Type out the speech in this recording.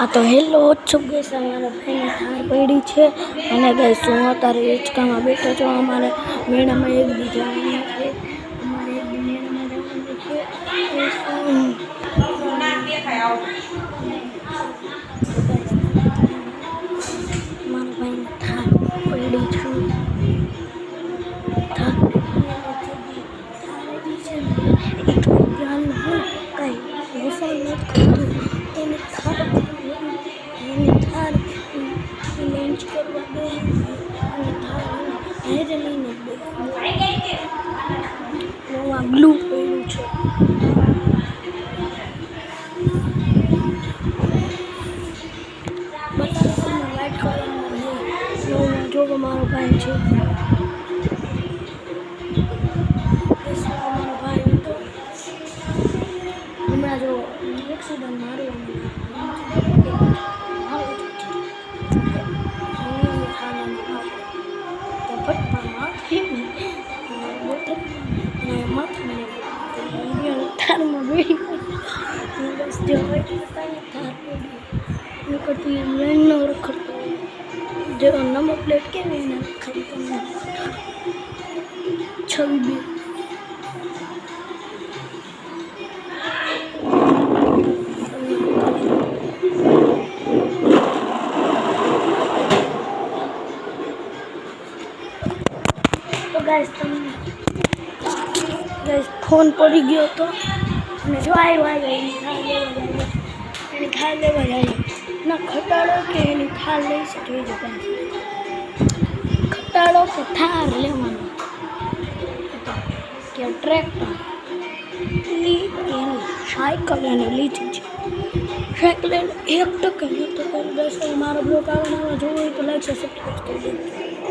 આ તો હેલો છું ગેસ અમારા ભાઈની થાર પડી છે અને ગઈ શું અત્યારે હિંચકામાં બેઠો છો. અમારે મેળામાં એક દી જવાનું છે. અમારે એક દી મેળામાં જવાનું છે. મારા ભાઈને થાર પડી છે. થાર છે ને એટલું ધ્યાન કઈ વફા નથી કરતું. એની થાર લંચ કરવા દે અને થાર હેરે લઈને દે. આ ગ્લુ પડ્યું છે. લાઈટ કરવાનું જો મારો ભાઈ છે. મારો ભાઈ હતો હમણાં જો એક્સિડન્ટ માર્યો થારમાં બેઠી બસ જો થાર પડી ન રખડતો જે નંબર પ્લેટ કેવી એને ખાલી તમને 26 તો ગાઈસ ફોન પડી ગયો હતો અને જો આવ્યો એની થાર લેવા જાય ના ખટાડો કે એની થાર લઈ શકે છે. ખટાડો કે થાર લેવાનો કે ટ્રેક્ટર એની સાયકલ એને લીધી છે. સાયકલ એને 1% નહોતો કરી. બસ મારો બ્લોગ આવવાના જોવો હોય તો લાઈક સબસ્ક્રાઈબ કરી દેજો.